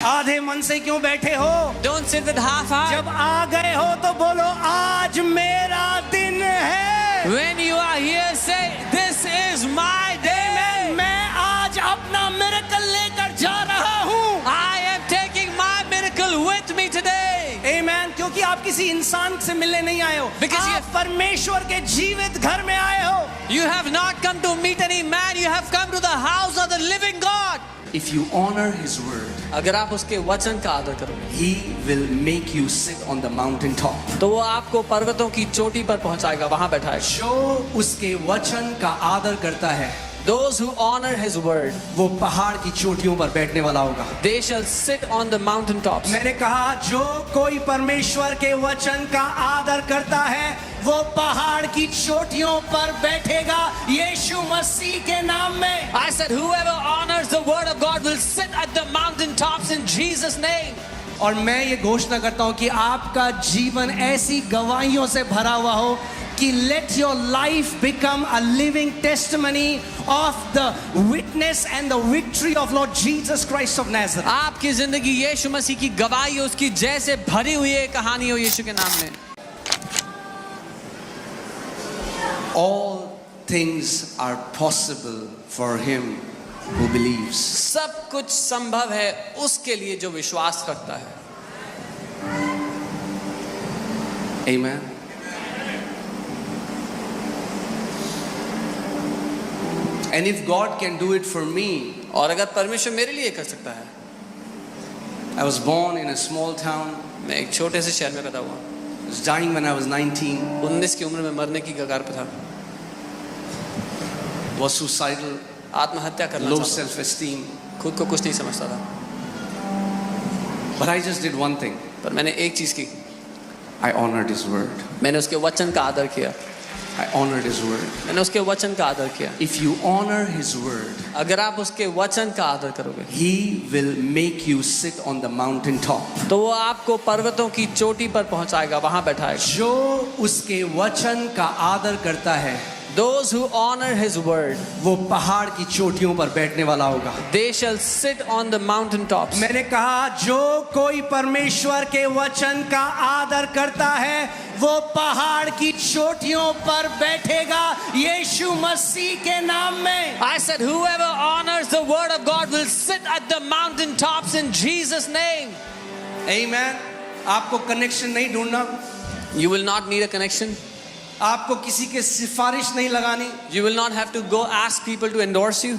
आधे मन से क्यों बैठे हो? Don't sit with half heart. जब आ गए हो तो बोलो आज मेरा दिन है। When you are here, say, this is my day. मैं आज अपना मिरेकल लेकर जा रहा हूँ। I am taking my miracle with me today. आमीन। क्योंकि आप किसी इंसान से मिलने नहीं आए हो, Because आप परमेश्वर के जीवित घर में आए हो। You have not come to meet any man, you have come to the house of the living God. If you honor His word, अगर आप उसके वचन का आदर करोगे, He will make you sit on the mountain top. तो वो आपको पर्वतों की चोटी पर पहुंचाएगा, वहां बैठाएगा। जो उसके वचन का आदर करता है, Those who honor His word, वो पहाड़ की चोटियों पर बैठने वाला होगा। they shall sit on the mountain tops. मैंने कहा जो कोई परमेश्वर के वचन का आदर करता है वो पहाड़ की चोटियों पर बैठेगा यीशु मसीह के नाम में। I said, whoever honors the word of God will sit at the mountain tops in Jesus' name. और मैं ये घोषणा करता हूं कि आपका जीवन ऐसी गवाहियों से भरा हुआ हो कि let your life become a living testimony of the witness and the victory of Lord Jesus Christ of Nazareth. आपकी जिंदगी यीशु मसीह की गवाही उसकी जैसे भरी हुई है कहानी हो यीशु के नाम में। All things are possible for him who believes. सब कुछ संभव है उसके लिए जो विश्वास रखता है। Amen. And if God can do it for me, और अगर परमेश्वर मेरे लिए कर सकता है। I was born in a small town. मैं एक छोटे से शहर में पैदा हुआ। I was dying when I was 19. 19 की उम्र में मरने की कगार पर था। Was suicidal, आत्महत्या करना low चाहता था। self-esteem. खुद को कुछ नहीं समझता था। But I just did one thing. पर मैंने एक चीज की, I honored His word. मैंने उसके वचन का आदर किया। I honored His word. मैंने उसके वचन का आदर किया। If you honor His word, अगर आप उसके वचन का आदर करोगे, He will make you sit on the mountain top. तो वो आपको पर्वतों की चोटी पर पहुंचाएगा, वहां बैठाएगा। जो उसके वचन का आदर करता है Those who honor His word, वो पहाड़ की चोटियों पर बैठने वाला होगा। they shall sit on the mountain tops. मैंने कहा जो कोई परमेश्वर के वचन का आदर करता है वो पहाड़ की चोटियों पर बैठेगा यीशु मसीह के नाम में। I said, whoever honors the word of God will sit at the mountain tops in Jesus' name. Amen. आपको कनेक्शन नहीं ढूंढना, You will not need a connection. आपको किसी के सिफारिश नहीं लगानी, You will not have to go ask people to endorse you.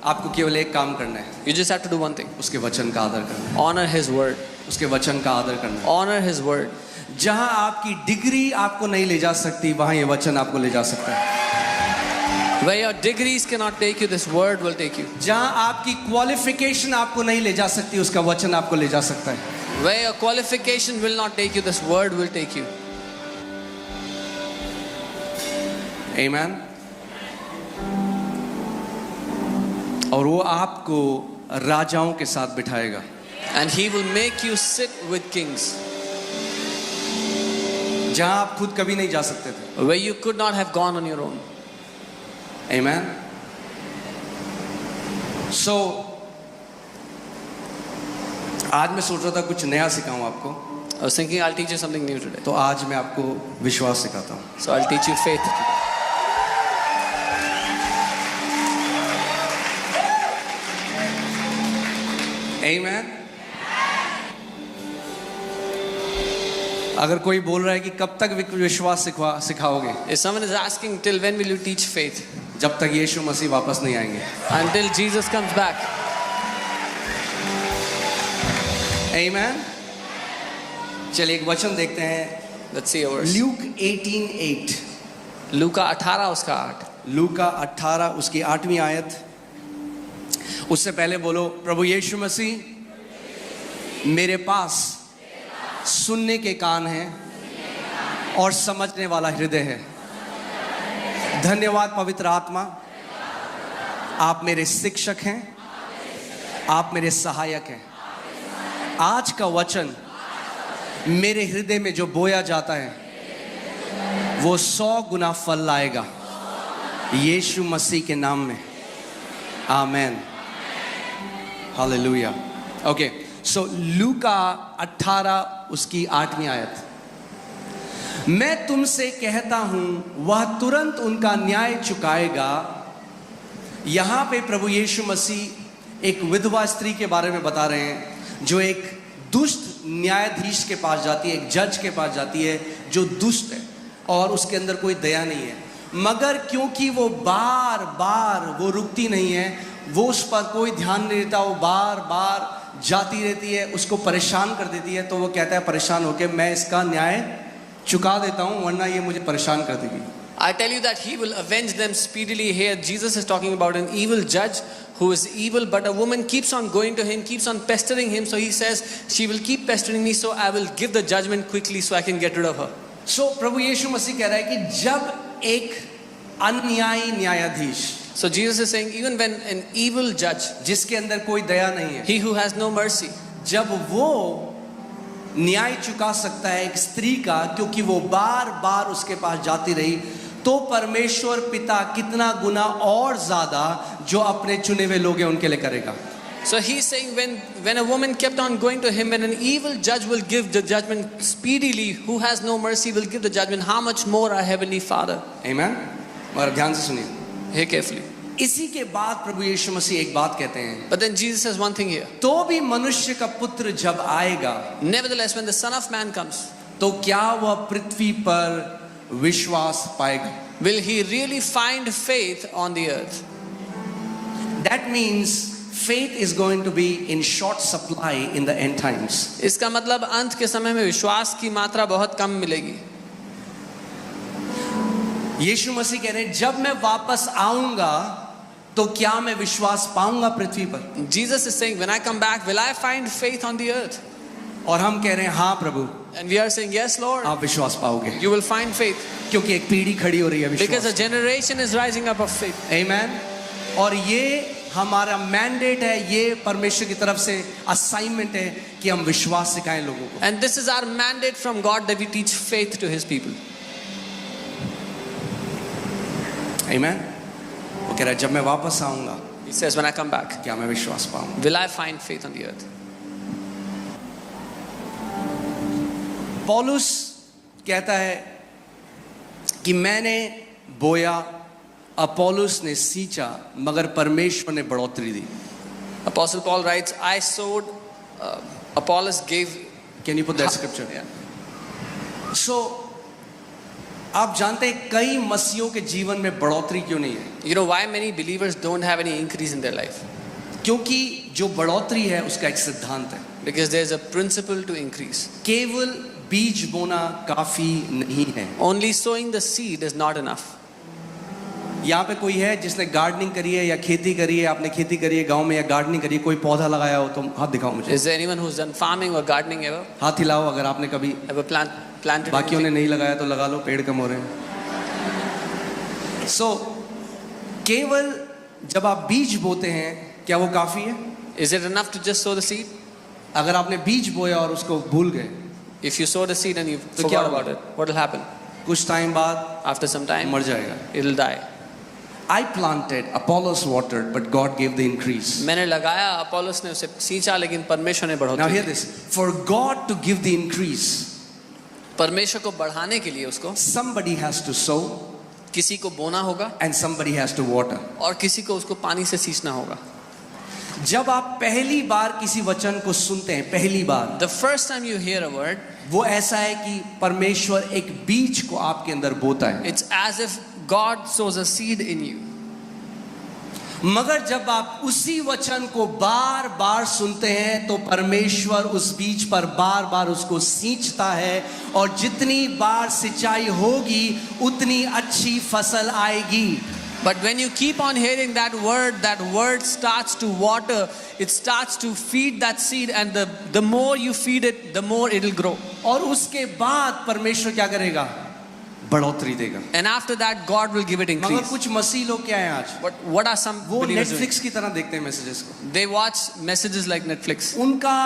आपको केवल एक काम करना है, You just have to do one thing. उसके वचन का आदर करना है, Honor His word. उसके वचन का आदर करना है। Honor His word. जहां आपकी डिग्री आपको नहीं ले जा सकती वहां ये वचन आपको ले जा सकता है। Where your degrees cannot take you, this word will take you. जहां आपकी क्वालिफिकेशन आपको नहीं ले जा सकती उसका वचन आपको ले जा सकता है। Where your qualification will not take you, this word will take you. Amen. और वो आपको राजाओं के साथ बिठाएगा। And He will make you sit with kings. जहां आप खुद कभी नहीं जा सकते थे। Where you could not have gone on your own. Amen. So आज मैं सोच रहा था कुछ नया सिखाऊं आपको, I was thinking I'll teach you something new today. तो आज मैं आपको विश्वास सिखाता हूं। So I'll teach you faith. Amen. अगर कोई बोल रहा है कि कब तक विश्वास सिखाओगे, If someone is asking, till when will you teach faith? जब तक यीशु मसीह वापस नहीं आएंगे। Until Jesus comes back. Amen. चलिए एक वचन देखते हैं। Let's see a verse. Luke 18:8। लूका 18 उसका 8. लूका 18 उसकी 8वीं आयत। उससे पहले बोलो, प्रभु यीशु मसीह मेरे पास सुनने के कान हैं और समझने वाला हृदय है। धन्यवाद पवित्र आत्मा, आप मेरे शिक्षक हैं, आप मेरे सहायक हैं। आज का वचन मेरे हृदय में जो बोया जाता है वो 100 गुना फल लाएगा यीशु मसीह के नाम में। आमेन। हालेलुया। ओके, सो लूका 18 उसकी 8वीं आयत। मैं तुमसे कहता हूं वह तुरंत उनका न्याय चुकाएगा। यहां पे प्रभु यीशु मसीह एक विधवा स्त्री के बारे में बता रहे हैं जो एक दुष्ट न्यायाधीश के पास जाती है, एक जज के पास जाती है जो दुष्ट है और उसके अंदर कोई दया नहीं है, मगर क्योंकि वो बार बार वो रुकती नहीं है, वो उस पर कोई ध्यान नहीं देता, वो बार बार जाती रहती है, उसको परेशान कर देती है, तो वो कहता है परेशान होकर मैं इसका न्याय चुका देता हूं वरना ये मुझे परेशान कर देगी। I tell you that he will avenge them speedily. Here Jesus is talking about an evil judge who is evil, but a woman keeps on going to him, keeps on pestering him, so he says she will keep pestering me, so I will give the judgment quickly so I can get rid of her. So प्रभु यीशु मसीह कह रहा है कि जब एक अन्यायी न्यायाधीश, So Jesus is saying even when an evil judge, जिसके अंदर कोई दया नहीं है, he who has no mercy, जब वो न्याय चुका सकता है एक स्त्री का क्योंकि वो बार बार उसके पास जाती रही, तो परमेश्वर पिता कितना गुना और ज्यादा जो अपने चुने हुए लोग हैं उनके लिए करेगा। so he's saying when a woman kept on going to him, when an evil judge will give the judgment speedily, who has no mercy will give the judgment, how much more our heavenly Father. Amen। और ध्यान से सुनिए, Hear carefully. इसी के बाद प्रभु यीशु मसीह एक बात कहते हैं, But then Jesus says one thing here. तो भी मनुष्य का पुत्र जब आएगा Nevertheless, when the Son of Man comes, तो क्या वह पृथ्वी पर विश्वास पाएगा? will he really find faith on the earth? That means faith is going to be in short supply in the end times. इसका मतलब अंत के समय में विश्वास की मात्रा बहुत कम मिलेगी। यीशु मसीह कह रहे हैं जब मैं वापस आऊंगा तो क्या मैं विश्वास पाऊंगा पृथ्वी पर? Jesus is saying, when I come back, will I find faith on the earth? और हम कह रहे हैं हाँ प्रभु, And we are saying, yes, Lord, आप विश्वास पाओगे, you will find faith. क्योंकि एक पीढ़ी खड़ी हो रही है Because a विश्वास। generation is rising up of faith. Amen। और ये हमारा मैंडेट है, ये परमेश्वर की तरफ से असाइनमेंट है कि हम विश्वास सिखाएं लोगों को। And this is our mandate from God that we teach faith to His people. Amen। वो कह रहा है जब मैं वापस आऊंगा He says, when I come back, क्या मैं विश्वास पाऊंगा? will I find faith on the earth? पौलुस कहता है कि मैंने बोया, अपोलोस ने सींचा, मगर परमेश्वर ने बढ़ोतरी दी। Apostle Paul writes, I sowed, Apollos gave. Can you put that scripture? Yeah. So आप जानते हैं कई मसीहों के जीवन में बढ़ोतरी क्यों नहीं है? You know why many believers don't have any increase in their life? क्योंकि जो बढ़ोतरी है उसका एक सिद्धांत है, Because there's a principle to increase. केवल बीज बोना काफी नहीं है। Only sowing the seed is not enough. यहाँ पे कोई है जिसने गार्डनिंग करी है या खेती करी है, आपने खेती करी है गांव में या गार्डनिंग करी है, कोई पौधा लगाया हो तो हाथ दिखाओ मुझे। Is there anyone who's done farming or gardening ever? हाथ हिलाओ अगर आपने कभी, Ever planted? बाकियों ने anything? नहीं लगाया तो लगा लो, पेड़ कम हो रहे हैं। सो केवल जब आप बीज बोते हैं क्या वो काफी है? Is it enough to just sow the seed? अगर आपने बीज बोया और उसको भूल गए, If you sow the seed and you तो forgot क्या about होगा? it, what will happen? कुछ टाइम बाद After some time, मर जाएगा। it'll die. I planted, Apollos watered, but God gave the increase. मैंने लगाया, अपोलोस ने उसे सींचा, लेकिन परमेश्वर ने Now बढ़ोतरी hear the. this. For God to give the increase, परमेश्वर को बढ़ाने के लिए उसको somebody has to sow किसी को बोना होगा and somebody has to water. और किसी को उसको पानी से सींचना होगा। जब आप पहली बार किसी वचन को सुनते हैं, पहली बार, The first time you hear a word, वो ऐसा है कि परमेश्वर एक बीज को आपके अंदर बोता है। it's as if God sows a seed in you. मगर जब आप उसी वचन को बार बार सुनते हैं तो परमेश्वर उस बीज पर बार बार उसको सींचता है, और जितनी बार सिंचाई होगी उतनी अच्छी फसल आएगी। But when you keep on hearing that word starts to water, it starts to feed that seed, and the more you feed it, the more it'll grow. और उसके बाद परमेश्वर क्या करेगा? बढ़ोतरी देगा। And after that, God will give it मगर increase. कुछ मसीह लोग क्या हैं आज? But what are some वो believers doing? नेटफ्लिक्स की तरह देखते हैं मैसेजेस को। They watch messages like Netflix. उनका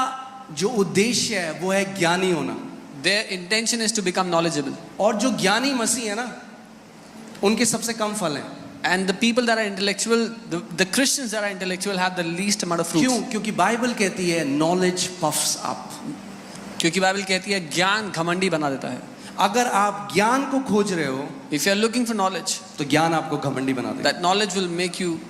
जो उद्देश्य है वो है ज्ञानी होना, Their intention is to become knowledgeable. और जो ज्ञानी मसीह है ना, उनके सबसे कम फल हैं। And the people that are intellectual, the Christians that are intellectual have the least amount of fruits. क्यों? क्योंकि बाइबल कहती है नॉलेज पफ्स अप. क्योंकि बाइबल कहती है ज्ञान घमंडी बना देता है. अगर आप ज्ञान को खोज रहे हो If you are looking for knowledge, तो ज्ञान आपको घमंडी बना देगा. that knowledge will make you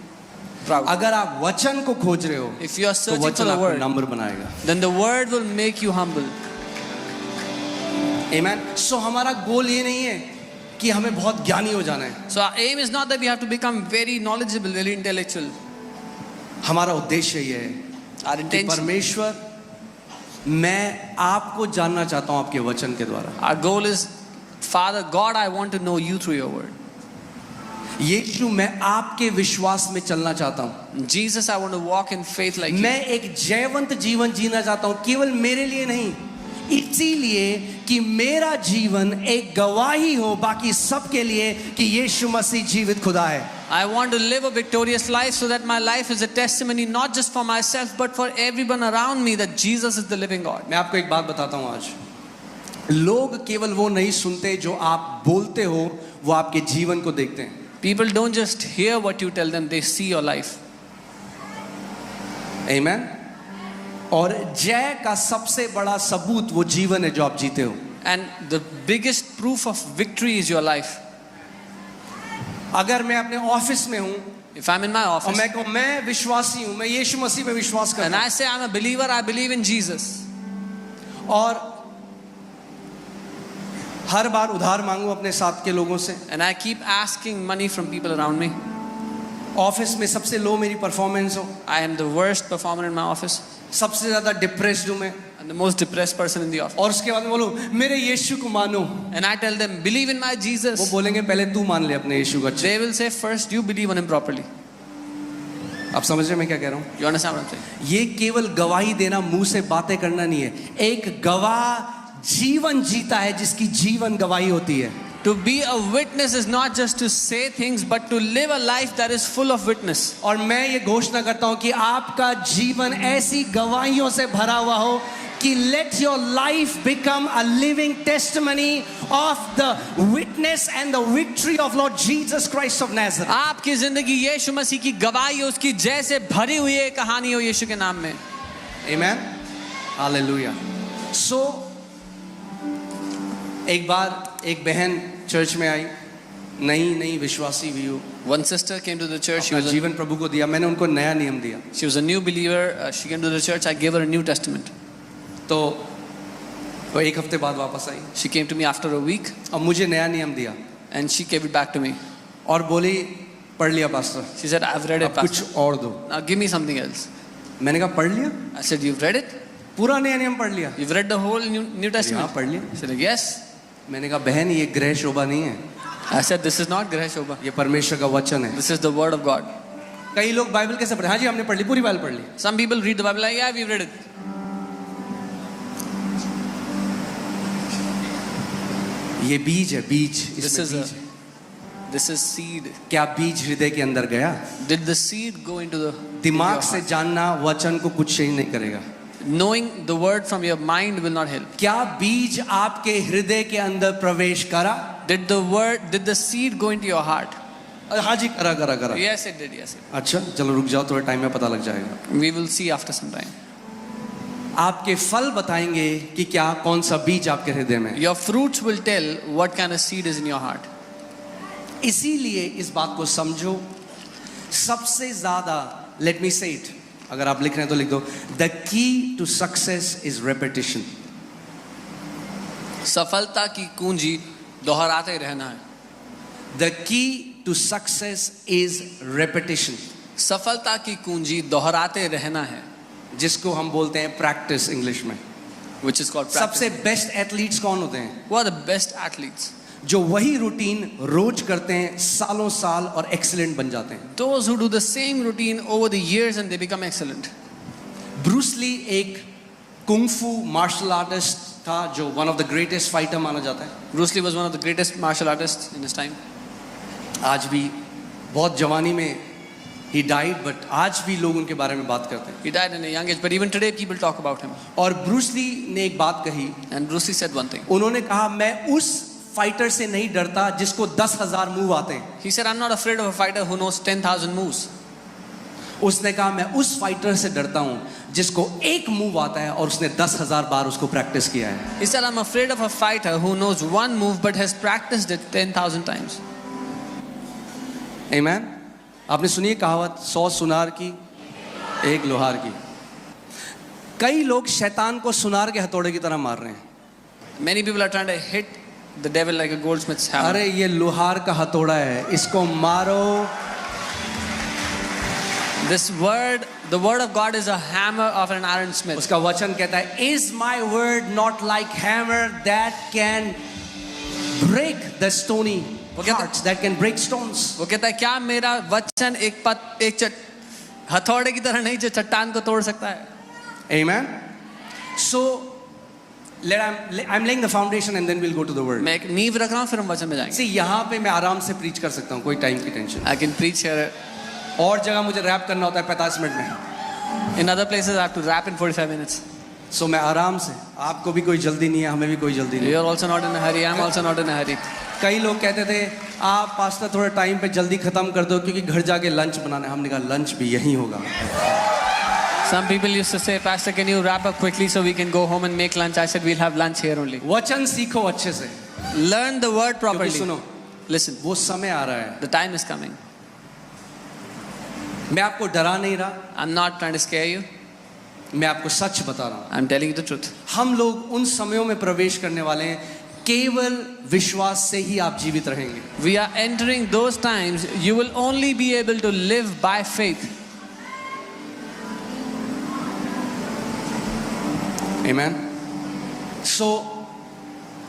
proud. अगर आप वचन को खोज रहे हो If you are तो searching for वचन the आपको word, नम्र बनाएगा. then the word will make you humble. आमेन. सो हमारा गोल ये नहीं है कि हमें बहुत ज्ञानी हो जाना है. So our aim is not that we have to become very knowledgeable, very intellectual. हमारा उद्देश्य ये है Our कि intention, परमेश्वर, मैं आपको जानना चाहता हूं आपके वचन के द्वारा. our goal is, Father God, I want to know you through your word. यीशु, मैं आपके विश्वास में चलना चाहता हूं. Jesus, I want to walk in faith like you. मैं एक जयवंत जीवन जीना चाहता हूं, केवल मेरे लिए नहीं, इसीलिए कि मेरा जीवन एक गवाही हो बाकी सबके लिए कि यीशु मसीह जीवित खुदा है. I want to live a victorious life so that my life is a testimony not just for myself but for everyone around me that Jesus is the living God. मैं आपको एक बात बताता हूं आज. लोग केवल वो नहीं सुनते जो आप बोलते हो, वो आपके जीवन को देखते हैं. People don't just hear what you tell them, they see your life. आमेन. और जय का सबसे बड़ा सबूत वो जीवन है जो आप जीते हो. And the biggest proof of victory is your life. अगर मैं अपने ऑफिस में हूं If I'm in my और office मैं कहूं मैं विश्वासी हूं, मैं यीशु मसीह पे विश्वास and करता I say I'm a believer, I believe in Jesus, हूं, और हर बार उधार मांगू अपने साथ के लोगों से, and I keep asking money from people around me, office में सबसे लो मेरी परफॉर्मेंस हो, I am the worst performer in my office सबसे ज्यादा डिप्रेस्ड हूं मैं, and the most depressed person in the office, और उसके बाद मैं बोलूं मेरे यीशु को मानो, and I tell them believe in my वो Jesus. बोलेंगे पहले तू मान ले अपने यीशु को. अच्छे, They will say first you believe on him properly. आप समझ रहे हैं मैं क्या कह रहा हूं? You understand what I'm saying? ये केवल गवाही देना, मुंह से बातें करना नहीं है. एक गवाह जीवन जीता है जिसकी जीवन गवाही होती है. To be a witness is not just to say things but to live a life that is full of witness. और मैं ये घोषणा करता हूं कि आपका जीवन ऐसी गवाहियों से भरा हुआ हो कि let your life become a living testimony of the witness and the victory of Lord Jesus Christ of Nazareth. आपकी जिंदगी यीशु मसीह की गवाही हो, उसकी जय से भरी हुई एक कहानी हो यीशु के नाम में. Amen. Hallelujah. So एक बार एक बहन चर्च में आई, नई विश्वासी भी हो, One sister came to the church. अपना जीवन प्रभु को दिया. मैंने उनको नया नियम दिया. She was a new believer. She came to the church. I gave her a New Testament. तो वो एक हफ्ते बाद वापस आई She came to me after a week और मुझे नया नियम दिया and she gave it back to me. और बोली पढ़ लिया pastor, She said, I've read it, अब Pastor. कुछ और दो. Now give me something else. मैंने कहा पढ़ लिया, I said, you've read it? पूरा नया नियम पढ़ लिया. You've read the whole New हाँ Testament? पढ़ लिया. She said, yes. मैंने कहा बहन ये गृह शोभा नहीं है, I said, this is not Greh Shobha. ये परमेश्वर का वचन है. This is the word of God. कई लोग बाइबल कैसे पढ़े? हाँ जी हमने पढ़ ली, पूरी बाइबल पढ़ ली. Some people read the Bible like, yeah, we've read it. ये बीज है, बीज. This इसमें is बीज है. this is seed. क्या बीज हृदय के अंदर गया? Did the seed go into the दिमाग into से your heart? जानना वचन को कुछ चेंज नहीं करेगा. Knowing the word from your mind will not help. क्या बीज आपके हृदय के अंदर प्रवेश करा? Did the seed go into your heart? हाँ जी करा. Yes, it did. Yes, it अच्छा चलो रुक जाओ, थोड़ा टाइम में पता लग जाएगा. did. We will see after some time. आपके फल बताएंगे कि क्या कौन सा बीज आपके हृदय में है. Your fruits will tell what kind of seed is in your heart. इसीलिए इस बात को समझो. सबसे ज्यादा, लेट मी से इट, अगर आप लिख रहे हैं तो लिख दो, the key to success is repetition. सफलता की कुंजी दोहराते रहना है. The key to success is repetition, सफलता की कुंजी दोहराते रहना है, जिसको हम बोलते हैं प्रैक्टिस इंग्लिश में. which is called practice. सबसे बेस्ट एथलीट्स कौन होते हैं? Who are the best athletes? जो वही रूटीन रोज करते हैं, सालों साल, और एक्सीलेंट बन जाते हैं. Those who do the same routine over the years and they become excellent. Bruce Lee एक कुंग-फू मार्शल आर्टिस्ट था जो one of the greatest fighter माना जाता है. Bruce Lee was one of the greatest martial artists in his time. आज भी बहुत जवानी में he died, but आज भी लोग उनके बारे में बात करते हैं. He died in a young age, but even today people talk about him. और ब्रूस ली ने एक बात कही. And Bruce Lee said one thing. उन्होंने कहा मैं उस फाइटर से नहीं डरता जिसको 10,000 मूव आते हैं। He said, I'm not afraid of a fighter who knows 10,000 moves. उसने कहा मैं उस फाइटर से डरता हूं जिसको एक मूव आता है और उसने 10,000 बार उसको प्रैक्टिस किया है। He said, I'm afraid of a fighter who knows one move but has practiced it 10,000 times. आमीन। आपने सुनी है कहावत 100 सुनार की एक लोहार की। कई लोग शैतान को सुनार के हथौड़े की तरह मार रहे हैं। Many people are trying to hit the devil like a goldsmith's hammer. अरे ये लोहार का हथौड़ा है, इसको मारो। This word, the word of God is a hammer of an iron smith. उसका वचन कहता है, Is my word not like hammer that can break the stony hearts, that can break stones? वो कहता है क्या मेरा वचन हथौड़े की तरह नहीं जो चट्टान को तोड़ सकता है? Amen. So I'm laying the foundation and then we'll go to the word. मैं एक नींव रख रहा हूँ फिर हम वचन में जाएंगे. See, यहाँ पे मैं आराम से प्रीच कर सकता हूँ, कोई टाइम की tension. I can preach here. और जगह मुझे रैप करना होता है 45 मिनट में। In other places I have to rap in 45 minutes. So मैं आराम से, आपको भी कोई जल्दी नहीं है, हमें भी कोई जल्दी नहीं है। You are also not in a hurry. I am also not in a hurry. कई लोग कहते थे आप पास्टर थोड़ा टाइम पे जल्दी खत्म कर दो क्योंकि घर जाके लंच बनाना है। हमने कहा लंच भी यहीं होगा। Some people used to say, Pastor, can you wrap up quickly so we can go home and make lunch? I said, we'll have lunch here only. वचन सीखो अच्छे से। Learn the word properly. क्योंकि सुनो, Listen, वो समय आ रहा है। the time is coming. मैं आपको डरा नहीं रहा, I'm not trying to scare you. मैं आपको सच बता रहा हूँ। I'm telling you the truth. हम लोग उन समयों में प्रवेश करने वाले हैं, केवल विश्वास से ही आप जीवित रहेंगे। We are entering those times. You will only be able to live by faith. Amen. So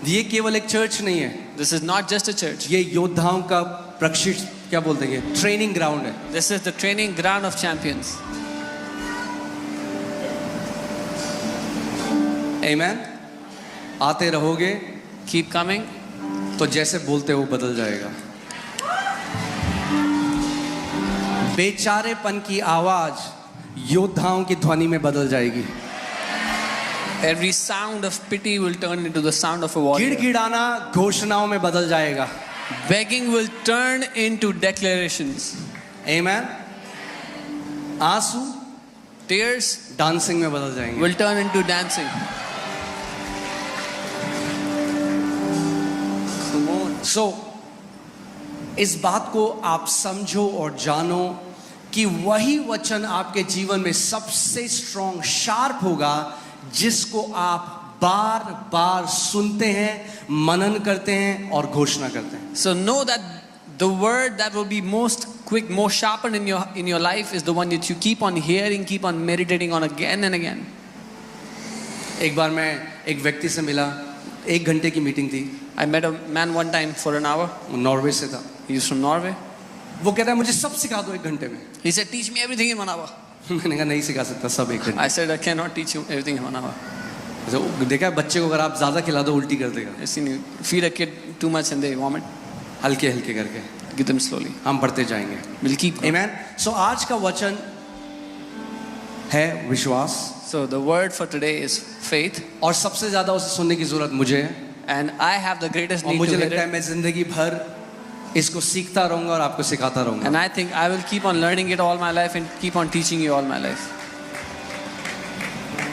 ये केवल एक चर्च नहीं है। This is not just a church. ये योद्धाओं का प्रशिक्षण क्या बोलते हैं, ट्रेनिंग ग्राउंड है। This is the training ground of champions. Amen. आते रहोगे Keep coming. तो जैसे बोलते हो बदल जाएगा। बेचारेपन की आवाज योद्धाओं की ध्वनि में बदल जाएगी। Every sound of pity will turn into the sound of a warrior. गिड़गिड़ाना घोषणाओं में बदल जाएगा। Begging will turn into declarations. Amen. आंसू Tears डांसिंग में बदल जाएंगे। will turn into dancing. Come on. So इस बात को आप समझो और जानो कि वही वचन आपके जीवन में सबसे स्ट्रॉन्ग शार्प होगा जिसको आप बार बार सुनते हैं, मनन करते हैं और घोषणा करते हैं। So know that the word that will be most quick, most sharpened in your life is the one that you keep on hearing, keep on meditating on again and again. एक बार मैं एक व्यक्ति से मिला, 1 घंटे की मीटिंग थी। I met a man one time for an hour. Norway से था। He is from Norway. वो कहता है मुझे सब सिखा दो 1 घंटे में। He said, teach me everything in 1 hour. मैंने कहा नहीं सिखा सकता सब 1 घंटे। I said, I cannot teach you everything in 1 hour. तो देखा है बच्चे को अगर आप ज्यादा खिला दो उल्टी कर देगा। You seen you feed a kid too much and they vomit. हल्के हल्के करके Give them slowly. हम बढ़ते जाएंगे। We'll keep going. Amen. So आज का वचन है विश्वास। So the word for today is faith. और सबसे ज्यादा उसे सुनने की जरूरत मुझे है। And I have the greatest और need मुझे to hear लगता है it. मैं जिंदगी भर इसको सीखता रहूंगा और आपको सिखाता रहूंगा। And I think I will keep on learning it all my life and keep on teaching you all my life.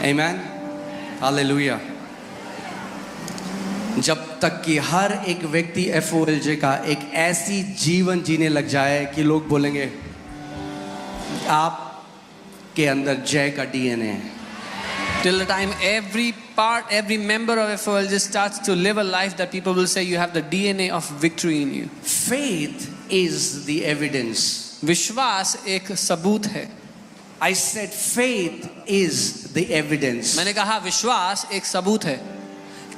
Amen. Hallelujah. जब तक कि हर एक व्यक्ति FOLJ का एक ऐसी जीवन जीने लग जाए कि लोग बोलेंगे आप के अंदर जय का DNA है। Till the time every member of FOL just starts to live a life that people will say you have the DNA of victory in you. Faith is the evidence. विश्वास एक सबूत है. I said faith is the evidence. मैंने कहा विश्वास एक सबूत है.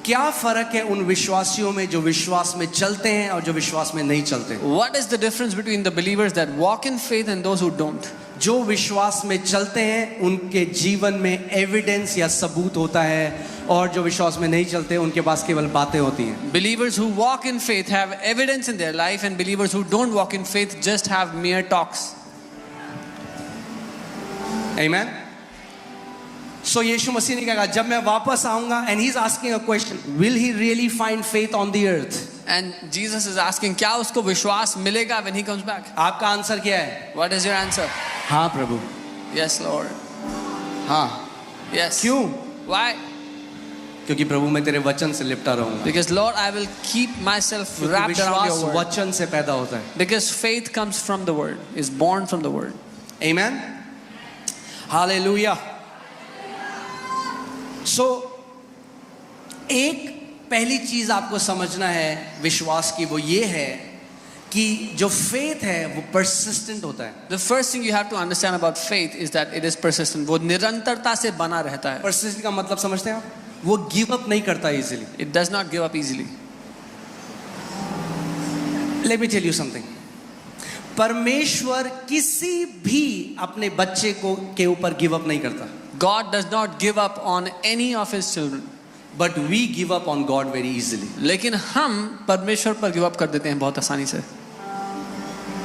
क्या फर्क है उन विश्वासियों में जो विश्वास में चलते हैं और जो विश्वास में नहीं चलते? What is the difference between the believers that walk in faith and those who don't? जो विश्वास में चलते हैं उनके जीवन में एविडेंस या सबूत होता है और जो विश्वास में नहीं चलते उनके पास केवल बातें होती हैं। Believers who walk in faith have evidence in their life and believers who don't walk in faith just have mere talks. Amen. So यीशु मसीह ने कहा जब मैं वापस आऊंगा and he's asking a question, will he really find faith on the earth? And Jesus is asking, क्या उसको विश्वास मिलेगा when he comes back? आपका आंसर क्या है? What is your answer? हाँ प्रभु, Yes, Lord. हाँ. Yes. क्यों? Why? क्योंकि प्रभु मैं तेरे वचन से लिपटा रहूंगा. Because Lord, I will keep myself क्योंकि wrapped around विश्वास your word. वचन से पैदा होता है. Because faith comes from the word, is born from the word. Amen. Hallelujah. So एक पहली चीज आपको समझना है विश्वास की, वो ये है कि जो फेथ है वो persistent होता है. The first thing you have to understand about faith is that it is persistent. वो निरंतरता से बना रहता है. Persistent का मतलब समझते हैं आप? वो गिव अप नहीं करता easily. It does not give up easily. Let me tell you something. परमेश्वर किसी भी अपने बच्चे को के ऊपर गिव अप नहीं करता. God does not give up on any of his children. But we give up on God very easily. लेकिन हम परमेश्वर पर गिव अप कर देते हैं बहुत आसानी से.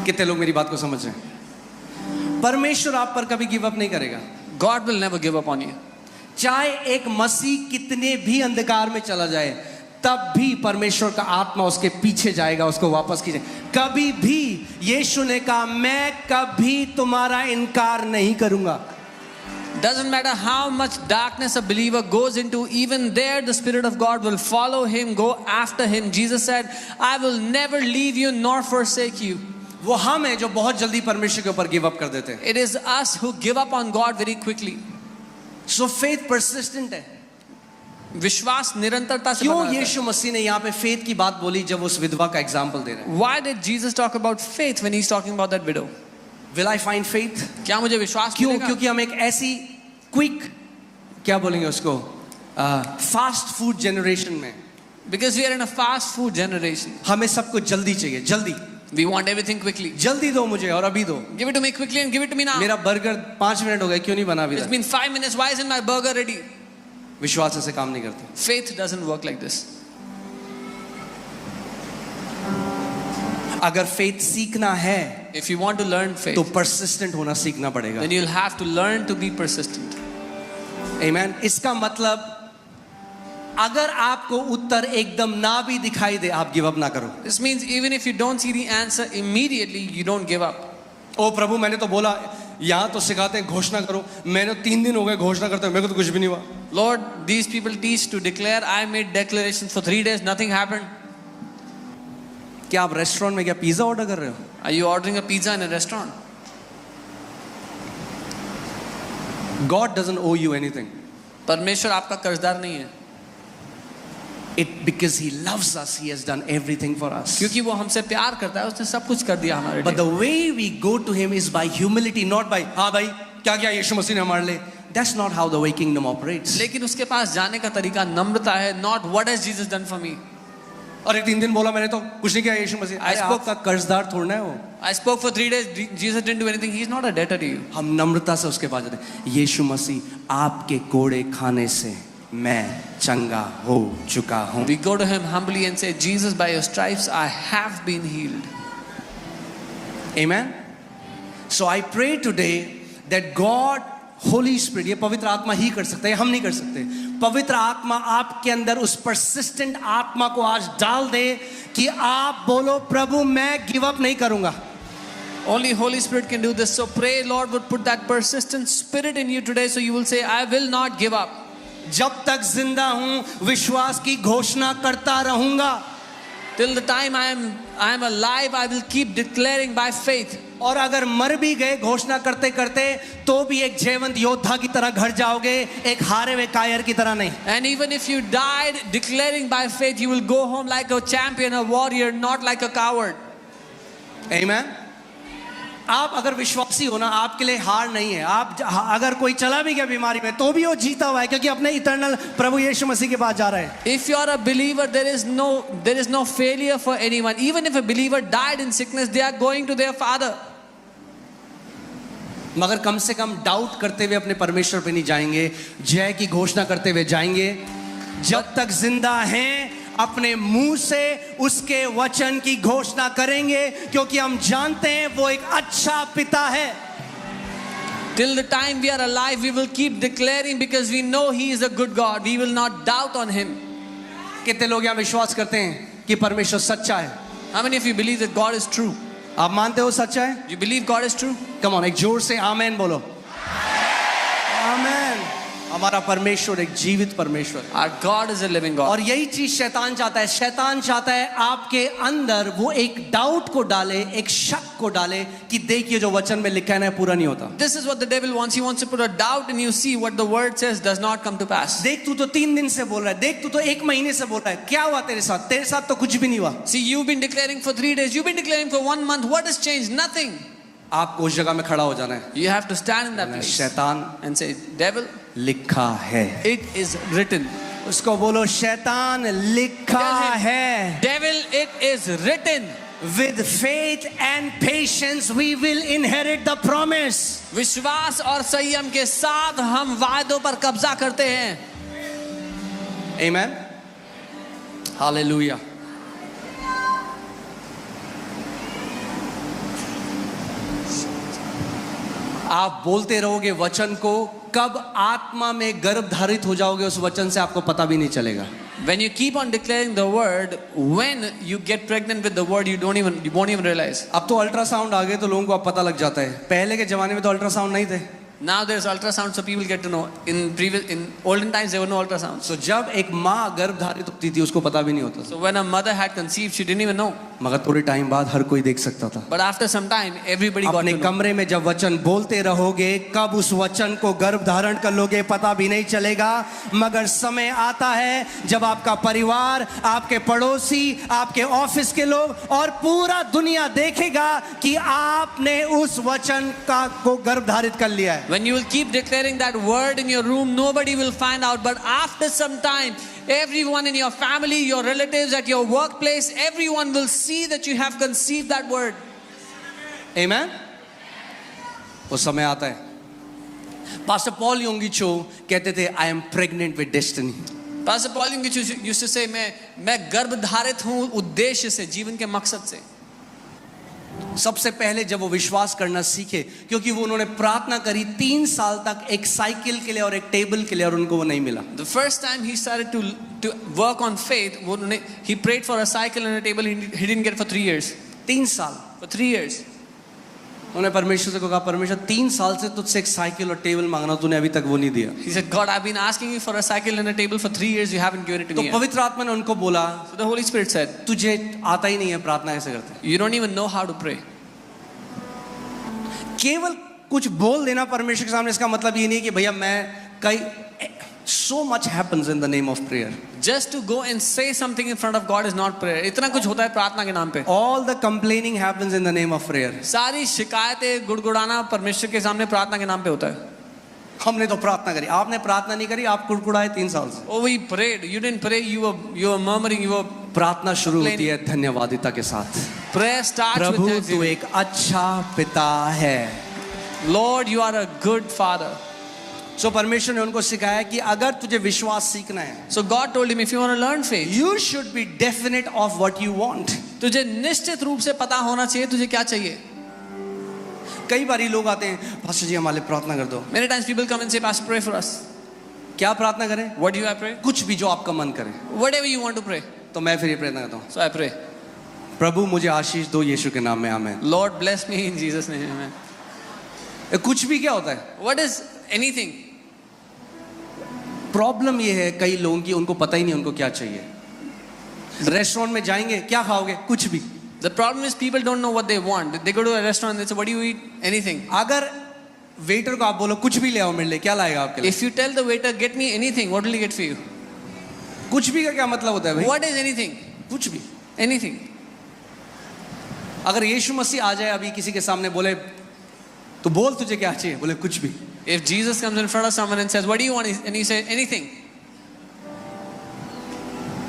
कितने लोग मेरी बात को समझ रहे हैं? परमेश्वर आप पर कभी गिव अप नहीं करेगा. God will never give up on you. चाहे एक मसीह कितने भी अंधकार में चला जाए, तब भी परमेश्वर का आत्मा उसके पीछे जाएगा, उसको वापस खींचे. कभी भी यीशु ने कहा, मैं कभी तुम्हारा इनकार नहीं करूंगा. Doesn't matter how much darkness a believer goes into, even there the Spirit of God will follow him, go after him. Jesus said, I will never leave you nor forsake you. वो हम हैं जो बहुत जल्दी परमेश्वर के ऊपर give up कर देते हैं. It is us who give up on God very quickly. So faith persistent है. विश्वास निरंतरता से क्यों बना रहता है. यीशु मसीह ने यहाँ पे फेथ की बात बोली जब उस विधवा का एग्जाम्पल दे रहे हैं? Why did Jesus talk about faith when he's talking about that widow? Will I find faith? क्या मुझे विश्वास क्यों? मिलेगा? क्योंकि हम एक ऐसी क्विक, क्या बोलेंगे उसको, फास्ट फूड जनरेशन में. Because we are in a fast food generation. हमें सब कुछ जल्दी चाहिए, जल्दी. We want everything quickly. जल्दी दो मुझे और अभी दो. Give it to me quickly and give it to me now. मेरा बर्गर 5 मिनट हो गए, क्यों नहीं बना अभी It's तक? been 5 minutes. Why isn't my burger ready? विश्वास ऐसे काम नहीं करता. Faith doesn't work like this. अगर फेथ सीखना है If you want to learn तो faith, परसिस्टेंट होना सीखना पड़ेगा. then you'll have to learn to be persistent. आमेन. इसका मतलब अगर आपको उत्तर एकदम ना भी दिखाई दे, आप गिव अप ना करो. This means even if you don't see the answer immediately, you don't give up. ओ प्रभु, मैंने तो बोला, यहाँ तो सिखाते हैं घोषणा करो. मैंने 3 दिन हो गए घोषणा करते हैं, मेरे को तो कुछ भी नहीं हुआ. Lord, these people teach to declare. I made declarations for 3 days, nothing happened. क्या आप रेस्टोरेंट में क्या पिज्जा ऑर्डर कर रहे हो? Are you ordering a pizza in a restaurant? God doesn't owe you anything. परमेश्वर आपका कर्जदार नहीं है. Because he loves us, he has done everything for us. क्योंकि वो हमसे प्यार करता है, उसने सब कुछ कर दिया हमारे But लिए. the way we go to him is by humility, not by हाँ भाई क्या क्या यीशु मसीह ने हमारे लिए. That's not how the way kingdom operates. लेकिन उसके पास जाने का तरीका नम्रता है. Not what has Jesus done for me. और 3 दिन बोला मैंने तो कुछ नहीं किया यीशु मसीह. I spoke- आपका कर्जदार थोड़ा है वो. I spoke for 3 days. Jesus didn't do anything. He's not a debtor to you. हम नम्रता से उसके पास जाते हैं. यीशु मसीह आपके कोड़े खाने से मैं चंगा हो चुका हूँ. We go to him humbly and say, Jesus, by your stripes I have been healed. Amen. So I pray today that God, Holy Spirit, ये पवित्र आत्मा ही कर सकता है, हम नहीं कर सकते. पवित्र आत्मा आपके अंदर उस persistent आत्मा को आज डाल दे कि आप बोलो, प्रभु मैं गिव अप नहीं करूंगा. Only Holy Spirit can do this. So pray, Lord would put that persistent spirit in you today, so you will say, I will not give up. जब तक जिंदा हूं विश्वास की घोषणा करता रहूंगा. Till the time I am alive, I will keep declaring by faith. और अगर मर भी गए घोषणा करते करते, तो भी एक जीवंत योद्धा की तरह घर जाओगे, एक हारे हुए कायर की तरह नहीं. And even if you died declaring by faith, you will go home like a champion, a warrior, not like a coward. Amen. आप अगर विश्वासी हो ना, आपके लिए हार नहीं है. आप अगर कोई चला भी गया बीमारी में, तो भी वो जीता हुआ है, क्योंकि अपने इटर्नल प्रभु यीशु मसीह के पास जा रहा है. If you are a believer, there is no failure for anyone. Even if a believer died in sickness, they are going to their Father. मगर कम से कम डाउट करते हुए अपने परमेश्वर पे नहीं जाएंगे, जय की घोषणा करते हुए जाएंगे. जब तक जिंदा हैं अपने मुंह से उसके वचन की घोषणा करेंगे, क्योंकि हम जानते हैं वो एक अच्छा पिता है. Till the time we are alive, we will keep declaring because we know He is a good God. We will not doubt on Him. कितने लोग यहाँ विश्वास करते हैं कि परमेश्वर सच्चा है? How many of you believe that God is true? आप मानते हो सच्चा है? Do you believe God is true? Come on, एक जोर से आमेन बोलो। आमेन। हमारा परमेश्वर एक जीवित परमेश्वर है। Our God is a living God. और यही चीज शैतान चाहता है। शैतान चाहता है आपके अंदर वो एक डाउट को डाले, एक शक को डाले कि देखिए जो वचन में लिखा है ना पूरा नहीं होता। This is what the devil wants. He wants to put a doubt in you. See what the word says does not come to pass. देख तू तो 3 दिन से बोल रहा है, देख तू तो 1 महीने से बोल रहा है, क्या हुआ तेरे साथ? तेरे साथ तो कुछ भी नहीं हुआ। See, you've been declaring for 3 days. You've been declaring for 1 month. What has changed? Nothing. आपको उस जगह में खड़ा हो जाना है। You have to stand in that place शैतान and say, devil, लिखा है। it is written. उसको बोलो शैतान लिखा Tell him, है। devil, it is written. With faith and patience we will inherit the promise. विश्वास और संयम के साथ हम वायदों पर कब्जा करते हैं। Amen. Hallelujah. आप बोलते रहोगे वचन को, कब आत्मा में गर्भ धारित हो जाओगे उस वचन से आपको पता भी नहीं चलेगा। When you keep on declaring the word, when you get pregnant with the word, you won't even realize. अब तो अल्ट्रासाउंड आ गए तो लोगों को अब पता लग जाता है। पहले के जमाने में तो अल्ट्रासाउंड नहीं थे। Now there's ultrasound, so people get to know. In olden times there were no ultrasounds. तो जब एक माँ गर्भ धारित होती थी उसको पता भी नहीं होता था। So when a mother had conceived, she didn't even know. मगर थोड़े टाइम बाद हर कोई देख सकता था। But after some time, everybody got अपने to know. कमरे में जब वचन बोलते रहोगे, कब उस वचन को गर्भ धारण कर लोगे पता भी नहीं चलेगा। मगर समय आता है जब आपका परिवार, आपके पड़ोसी, आपके ऑफिस के लोग और पूरा दुनिया देखेगा कि आपने उस वचन को गर्भ धारित कर लिया है। When you will keep declaring that word in your room, nobody will find out. But after some time, everyone in your family, your relatives, at your workplace, everyone will see that you have conceived that word. Amen? वो समय आता है। Pastor Paul योंगिचो कहते थे, I am pregnant with destiny. Pastor Paul used to say, मैं गर्भ धारित हूँ उद्देश्य से, जीवन के मकसद से। सबसे पहले जब वो विश्वास करना सीखे, क्योंकि वो उन्होंने प्रार्थना करी 3 साल तक एक साइकिल के लिए और एक टेबल के लिए, और उनको वो नहीं मिला। The first time he started to work on faith, he prayed for a cycle and a table. He didn't get it for 3 years. 3 साल। For 3 years. उन्होंने परमेश्वर से कहा, परमेश्वर 3 साल से तुझसे एक साइकिल और टेबल मांगना, तूने अभी तक वो नहीं दिया। He said, God, I've been asking you for a cycle and a table for 3 years. You haven't given it to तो me. पवित्र आत्मा ने उनको बोला, So the Holy Spirit said, तुझे आता ही नहीं है प्रार्थना कैसे करते। you don't even know how to pray. केवल कुछ बोल देना परमेश्वर के सामने, इसका मतलब ये नहीं कि भैया मैं कई so much happens in the name of prayer. Just to go and say something in front of God is not prayer. इतना कुछ होता है प्रार्थना के नाम पे। All the complaining happens in the name of prayer. सारी शिकायतें गुड़गुड़ाना परमेश्वर के सामने प्रार्थना के नाम पे होता है। हमने तो प्रार्थना करी, आपने प्रार्थना नहीं करी, आप कुड़कुड़ाए 3 साल से। Oh, we prayed. You didn't pray. You were murmuring. You were. प्रार्थना शुरू होती है धन्यवादिता के साथ। Prayer starts with प्रभु तू thanksgiving. एक अच्छा पिता है। Lord, you are a good father. सो परमेश्वर ने उनको सिखाया कि अगर तुझे विश्वास सीखना है, So God told him, if you want to learn faith, you should be definite of what you want. तुझे निश्चित रूप से पता होना चाहिए तुझे क्या चाहिए। कई बारी लोग आते हैं, पास्टर जी हमारे लिए प्रार्थना कर दो। Many times people come and say, Pastor, pray for us. क्या प्रार्थना करें? What do I pray? कुछ भी जो आपका मन करे। Whatever you want to pray. तो मैं फिर ये प्रार्थना करता हूँ, So I pray. प्रभु मुझे आशीष दो यीशु के नाम में, आमीन। Lord, bless me in Jesus' name. Amen. कुछ भी क्या होता है? What is anything? प्रॉब्लम ये है कई लोगों की, उनको पता ही नहीं उनको क्या चाहिए। रेस्टोरेंट में जाएंगे, क्या खाओगे? कुछ भी। The problem is people don't know what they want. They go to a restaurant and they say, what do you eat? Anything. अगर वेटर को आप बोलो कुछ भी ले आओ मेरे लिए, क्या लाएगा आपके लिए? If you tell the waiter, get me anything, what will he get for you? कुछ भी का क्या मतलब होता है भाई? What is anything? कुछ भी। Anything. अगर यीशु मसीह आ जाए अभी किसी के सामने, बोले तो बोल तुझे क्या चाहिए, बोले कुछ भी। If Jesus comes in front of someone and says, what do you want? And he says, anything.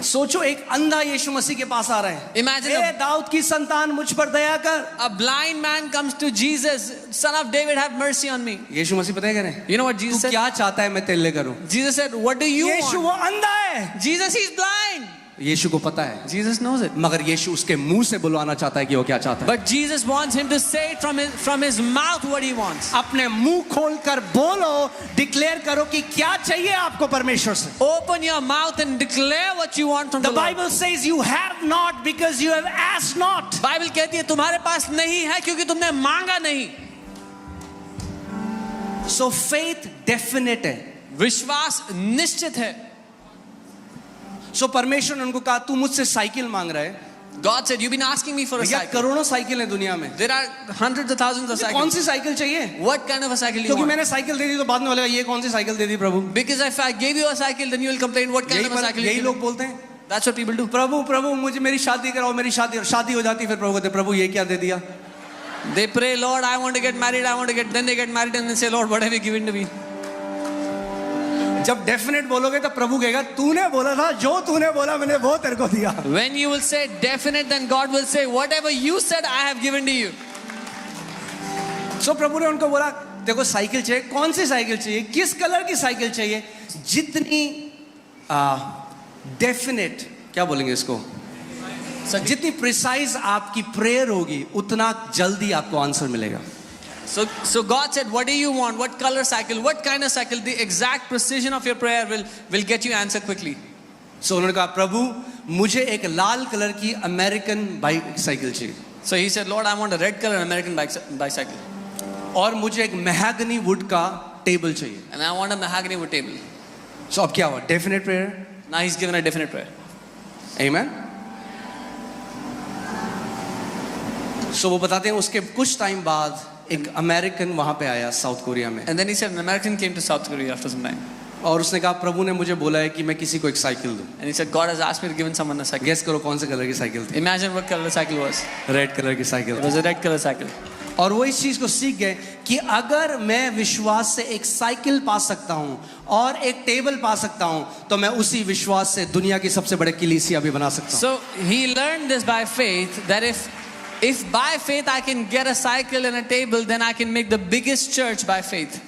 सोचो एक अंधा यीशु मसीह के पास आ रहा है। Imagine ए दाऊद की संतान मुझ पर दया कर। a blind man comes to Jesus, son of David, have mercy on me. यीशु मसीह पता है क्या रहे? You know what तू Jesus said? क्या चाहता है मैं तेरे लिए करूं? Jesus said, what do you Yeshu want? वो अंधा है। Jesus, he's blind. यीशु को पता है, Jesus knows it. मगर यीशु उसके मुंह से बुलवाना चाहता है कि वो क्या चाहता है। But Jesus wants him to say it from his mouth what he wants. अपने मुंह खोलकर बोलो, डिक्लेयर करो कि क्या चाहिए आपको परमेश्वर से। Open your mouth and declare what you want from The the Lord. Bible says you have not because you have asked not. Bible कहती है तुम्हारे पास नहीं है क्योंकि तुमने मांगा नहीं। So faith definite है। विश्वास निश्चित है। So परमेश्वर ने उनको कहा तू मुझसे साइकिल मांग रहा है, God said, you've been asking me for a भैया cycle. करोड़ों साइकिल है दुनिया में, There are hundreds of thousands of कौन cycles. सी साइकिल चाहिए? What kind of a cycle do you क्योंकि want? मैंने साइकिल दे दी तो बाद में बोलेगा ये कौन सी साइकिल दे दी प्रभु। Because if I gave you a cycle, then you will complain, what kind of a cycle you यही give लोग me? बोलते हैं, That's what people do. प्रभु प्रभु मुझे मेरी शादी कराओ, मेरी शादी हो जाती है, फिर प्रभु कहते प्रभु ये क्या दे दिया। They pray, Lord, I want to get married, then they get married and they say, Lord, what have you given to me? जब डेफिनेट बोलोगे तो प्रभु कहेगा तूने बोला था, जो तूने बोला मैंने वो तेरे को दिया। When you will say definite, then God will say, whatever you said, I have given to you. सो प्रभु ने उनको बोला देखो साइकिल चाहिए, कौन सी साइकिल चाहिए, किस कलर की साइकिल चाहिए, जितनी डेफिनेट क्या बोलेंगे इसको, जितनी प्रिसाइज आपकी प्रेयर होगी उतना जल्दी आपको आंसर मिलेगा। So God said, what do you want? What color cycle? What kind of cycle? The exact precision of your prayer will get you answer quickly. सो उन्होंने कहा प्रभु मुझे एक लाल कलर की अमेरिकन बाइक साइकिल चाहिए, So he said, Lord, I want a red color American bicycle. और मुझे एक महगनी would का टेबल चाहिए। And I want a mahogany wood table. सो अब क्या हुआ, definite prayer, Now he's given a definite prayer. आमीन। सो वो बताते हैं उसके कुछ टाइम बाद एक अमेरिकन वहां पे आया साउथ कोरिया में, And then he said, an American came to South Korea after some time. और उसने कहा प्रभु ने मुझे बोला है कि मैं किसी को एक साइकिल दूं। And he said, God has asked me to give someone a cycle. Guess करो कौन से कलर की साइकिल थी? Imagine what color the cycle was. Red colour की साइकिल It थी। was a red color cycle. और वो इस चीज को सीख गए कि अगर मैं विश्वास से एक साइकिल पा सकता हूं और एक टेबल पा सकता हूं तो मैं उसी विश्वास से दुनिया की सबसे बड़े कलीसिया भी बना सकता हूं। So he learned this by faith, that if by faith I can get a cycle and a table, then I can make the biggest church by faith.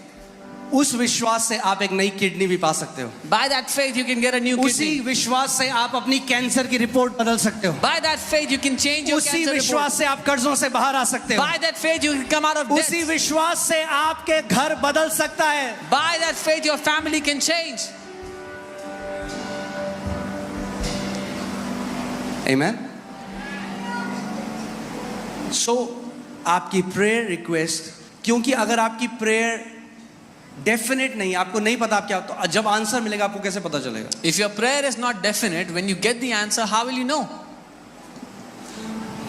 उस विश्वास से आप एक नई किडनी भी पा सकते हो। By that faith you can get a new उसी kidney. विश्वास से आप अपनी कैंसर की रिपोर्ट बदल सकते हो। By that faith you can change your उसी cancer विश्वास report. से आप कर्जों से बाहर आ सकते हो। By that faith you can come out of debt. उसी विश्वास से आपके घर बदल सकता है। By that faith your family can change. Amen. So आपकी प्रेयर रिक्वेस्ट, क्योंकि अगर आपकी प्रेयर डेफिनेट नहीं, आपको नहीं पता आप क्या, तो जब आंसर मिलेगा आपको कैसे पता चलेगा? If your prayer is not definite, when you get the answer, how will you know?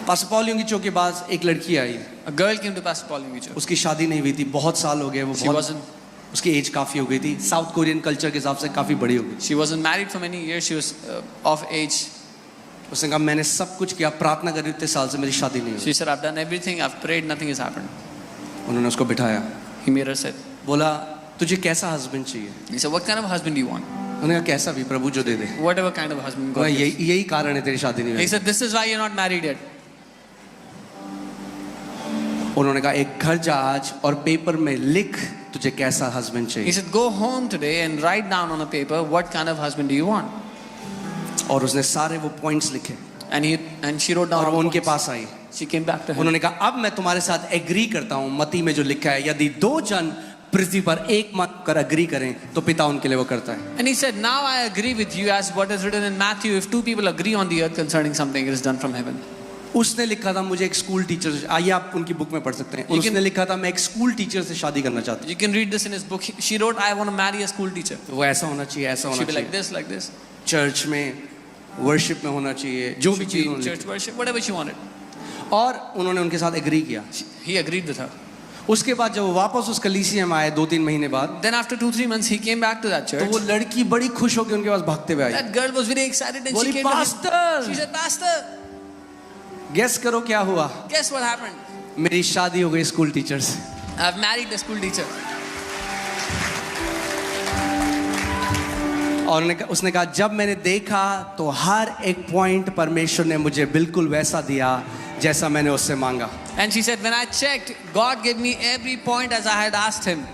Pastor Paul यूं की चौक के पास एक लड़की आई, A girl came to Pastor Paul Yungicho. उसकी शादी नहीं हुई थी, बहुत साल हो गए, वो She बहुत, wasn't उसकी एज काफी हो गई थी, साउथ कोरियन कल्चर के हिसाब से काफी बड़ी हो गई। She wasn't married for many years. She was of age. उसने कहा मैंने सब कुछ किया, प्रार्थना करी, इतने साल से मेरी शादी नहीं हुई। She said, I've done everything. I've prayed. Nothing has happened. उन्होंने उसको बिठाया, He made her sit. बोला तुझे कैसा हस्बैंड चाहिए? He said, what kind of husband do you want? उन्होंने कहा कैसा भी प्रभु जो दे दे। Whatever kind of husband God gives. यही कारण है तेरी शादी नहीं He हुई। said, this is why you're not married yet. उन्होंने कहा एक घर जा आज और पेपर में लिख तुझे कैसा हस्बैंड He चाहिए। said, go home today and write down on a paper what kind of husband do you want. और उसने सारे वो पॉइंट्स लिखे And she wrote down और all वो the उनके points. Pass I. She came back to him. उन्होंने कहा अब मैं तुम्हारे साथ एग्री करता हूँ, मती में जो लिखा है यदि दो जन पृथ्वी पर एक मत कर अग्री करें तो पिता उनके लिए वो करता है। And he said, now I agree with you as what is written in Matthew. If two people agree on the earth concerning something, it is done from heaven. उसने लिखा था मुझे एक स्कूल टीचर से, आइए आप उनकी बुक में पढ़ सकते हैं, उसने लिखा था मैं एक स्कूल टीचर से शादी करना चाहती You can read this in his book. She wrote, I want to marry a school teacher. हूँ, वो ऐसा होना चाहिए, ऐसा होना She'll be like चाहिए, this, like this. चर्च में वर्शिप में होना चाहिए, जो भी She'll चीज be उन्होंने church worship, whatever she wanted. लिखी। और उन्होंने उनके साथ एग्री किया। He agreed with her. उसके बाद जब वो वापस उस कलीसिया में आए 2-3 महीने बाद, Then after 2-3 months, he came back to that तो church. वो लड़की बड़ी खुश होकर उनके पास भागते हुए आई। That girl was very excited and बोली she came to him. Pastor, She said, Pastor, guess करो क्या हुआ? guess what happened? मेरी शादी हो गई स्कूल टीचर से। I've married a school teacher. और उसने कहा जब मैंने देखा तो हर एक पॉइंट परमेश्वर ने मुझे बिल्कुल वैसा दिया जैसा मैंने उससे मांगा। And she said, when I checked, God gave me every point as I had asked him.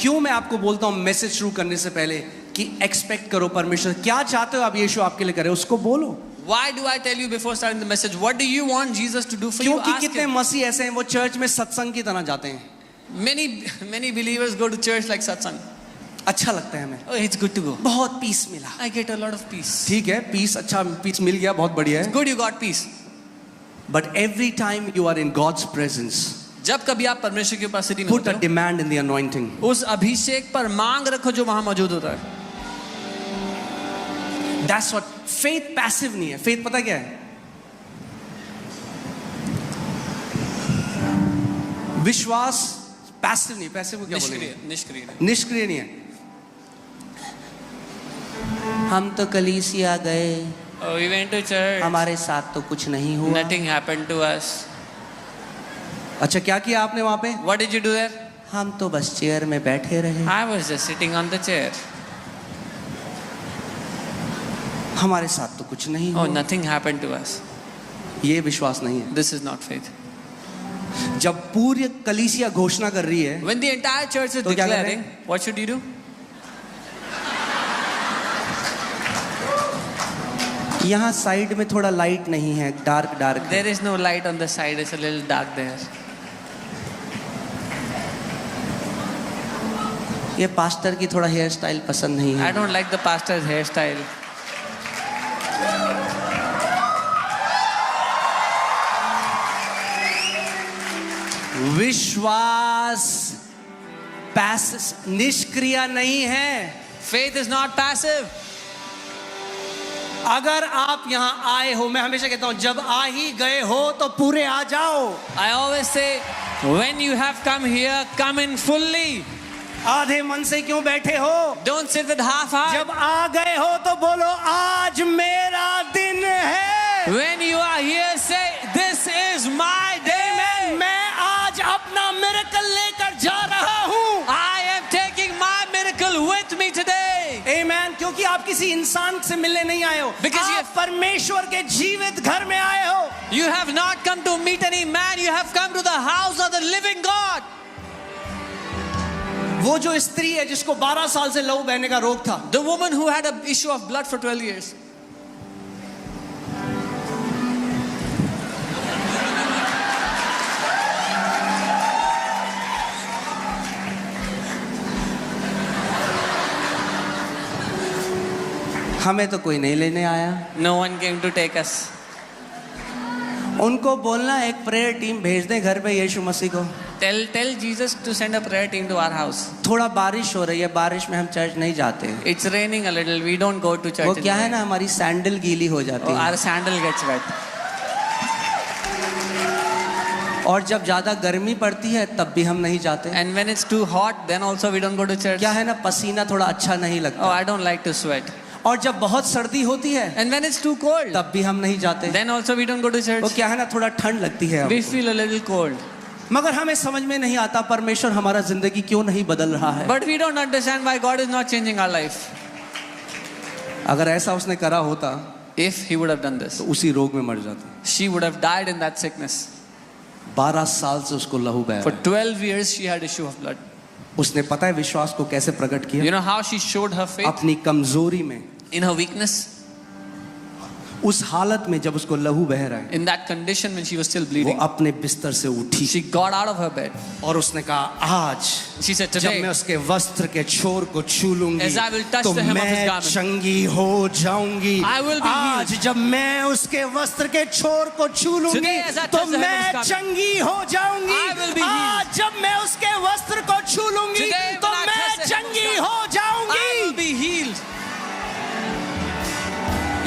क्यों मैं आपको बोलता हूँ मैसेज शुरू करने से पहले कि एक्सपेक्ट करो परमेश्वर क्या चाहते हो आप यीशु आपके लिए करे, उसको बोलो. Why do I tell you before starting the message? What do you want Jesus to do for you? क्योंकि Ask कितने him. मसीह ऐसे हैं वो चर्च में सत्संग की तरह जाते हैं. Many believers go to church like satsang. अच्छा लगता है हमें, Oh, it's good to go. बहुत पीस मिला. I get a lot of peace. ठीक है, पीस अच्छा पीस मिल गया, बहुत बढ़िया है. Good, you got peace. But every time you are in God's presence, जब कभी आप परमेश्वर की उपस्थिति में put a होते demand in the anointing. हो, उस अभिषेक पर मांग रखो जो वहां मौजूद होता है. That's what faith passive नहीं है. Faith पता क्या है? विश्वास पैसिव नहीं. पैसिव को क्या बोलेंगे? निष्क्रिय. निष्क्रिय नहीं है. हम तो कलीसिया गए, Oh, we went to church. हमारे साथ तो कुछ नहीं हुआ. Nothing happened to us. अच्छा क्या किया आपने वहां पे? What did you do there? हम तो बस चेयर में बैठे रहे, I was just sitting on the chair. हमारे साथ तो कुछ नहीं Oh, हुआ. nothing happened to us. ये विश्वास नहीं है. This is not faith. जब पूरी कलीसिया घोषणा कर रही है, When the entire church is तो क्या कर रहे declaring, what should you do? यहाँ साइड में थोड़ा लाइट नहीं है, dark dark. There is no light on the side. It's a little dark there. ये पास्टर की थोड़ा हेयर स्टाइल पसंद नहीं I है. don't like the pastor's hairstyle. विश्वास निष्क्रिय नहीं है. Faith is not passive. अगर आप यहाँ आए हो, मैं हमेशा कहता हूँ जब आ ही गए हो तो पूरे आ जाओ. I always say, when you have come here, come in fully. आधे मन से क्यों बैठे हो? Don't sit with half heart. जब आ गए हो तो बोलो आज मेरा दिन है. When you are here, say, this is my day. मैं आज अपना मिरेकल लेकर जा रहा हूँ. I am taking my miracle with me today. आमेन. क्योंकि आप किसी इंसान से मिलने नहीं आए हो, Because you आप परमेश्वर के जीवित घर में आए हो. You have not come to meet any man. You have come to the house of the living God. वो जो स्त्री है जिसको 12 साल से लहू बहने का रोग था, The woman who had an issue of blood for 12 years. हमें तो कोई नहीं लेने आया. No one came to take us. उनको बोलना एक प्रेयर टीम भेज दें घर पे यीशु मसीह को. Tell Jesus to send a prayer team to our house. थोड़ा बारिश हो रही है, बारिश में हम चर्च नहीं जाते. It's raining a little. We don't go to church. वो in क्या the है rain. ना, हमारी सैंडल गीली हो जाती Oh, है. our sandal gets wet. और जब ज्यादा गर्मी पड़ती है तब भी हम नहीं जाते. And when it's too hot, then also we don't go to church. क्या है ना, पसीना थोड़ा अच्छा नहीं Oh, लगता. I don't like to sweat. और जब बहुत सर्दी होती है And when it's too cold, तब भी हम नहीं जाते. then also we don't go to वो church. क्या है ना, थोड़ा ठंड लगती है We हमको. feel a little cold. मगर हमें समझ में नहीं आता परमेश्वर हमारा जिंदगी क्यों नहीं बदल रहा है. But we don't understand why God is not changing our life. अगर ऐसा उसने करा होता If He would have done this, तो उसी रोग में मर जाता. she would have died in that sickness. 12 साल से उसको लहू बह For रहा है. 12 years, she had issue of blood. उसने पता है विश्वास को कैसे प्रकट किया? You know how she showed her faith? अपनी कमजोरी में, In her weakness, उस हालत में जब उसको लहू बह रहा है, in that condition when she was still वो bleeding, अपने बिस्तर से उठी she got out of her bed. और उसने कहा आज She said, जब मैं today, उसके वस्त्र के छोर को छू लूंगी as I will touch तो the hem of his मैं garment, चंगी हो जाऊंगी. I will be आज healed. जब मैं उसके वस्त्र के छोर को छू लूंगी Today, as I तो touch the hem of मैं his garment, चंगी हो जाऊंगी. I will be healed. आज जब मैं उसके वस्त्र को छू लूंगी Today, तो when I मैं touch the hem of his चंगी garment, हो I will जाऊंगी. be healed.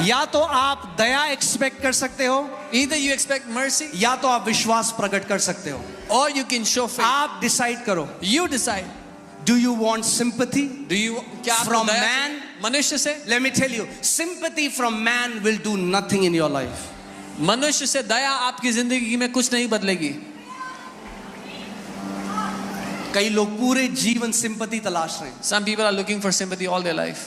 या तो आप दया एक्सपेक्ट कर सकते हो, Either you expect mercy या तो आप विश्वास प्रकट कर सकते हो. or you can show faith. आप डिसाइड करो. You decide. Do you want sympathy Do you क्या आपको from दया man? चाहिए? मनुष्य से? Let me tell you, sympathy from man will do nothing in your life. मनुष्य से दया आपकी जिंदगी में कुछ नहीं बदलेगी. कई लोग पूरे जीवन सिंपैथी तलाश रहे हैं. Some people are looking for sympathy all their life.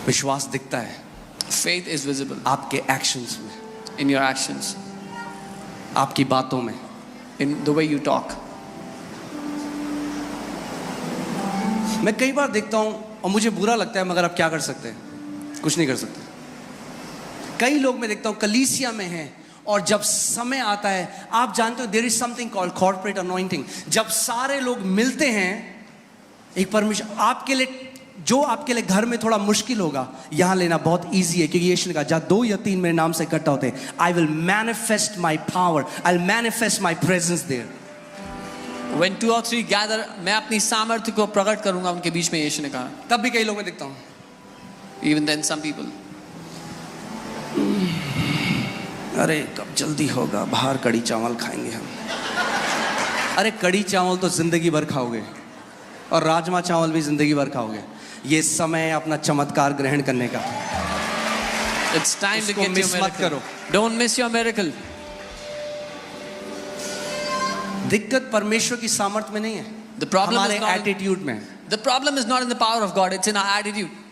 विश्वास दिखता है Faith is visible आपके एक्शंस में, in your actions, आपकी बातों में. in the way you talk. मैं कई बार देखता हूं और मुझे बुरा लगता है, मगर आप क्या कर सकते हैं? कुछ नहीं कर सकते। कई लोग मैं देखता हूं कलीसिया में हैं और जब समय आता है, आप जानते हो there is something called corporate anointing. जब सारे लोग मिलते हैं, एक परमिशन आपके लिए, जो आपके लिए घर में थोड़ा मुश्किल होगा, यहां लेना बहुत इजी है, क्योंकि यीशु ने कहा जहां 2 या 3 मेरे नाम से इकट्ठा होते हैं, I will manifest my power, I will manifest my presence there. When 2 or 3 gather, मैं अपनी सामर्थ्य को प्रकट करूंगा उनके बीच में, यीशु ने कहा। तब भी कई लोग मैं देखता हूं, Even then some people, अरे कब जल्दी होगा, बाहर कड़ी चावल खाएंगे हम। अरे कड़ी चावल तो जिंदगी भर खाओगे, और राजमा चावल भी जिंदगी भर खाओगे। ये समय है अपना चमत्कार ग्रहण करने का। it's time to उसको get your मिस मत miracle. करो। Don't miss your miracle. दिक्कत परमेश्वर की सामर्थ्य में नहीं है, The problem हमारे is not in- एटीट्यूड में है। The problem is not in the power of God, it's in our attitude.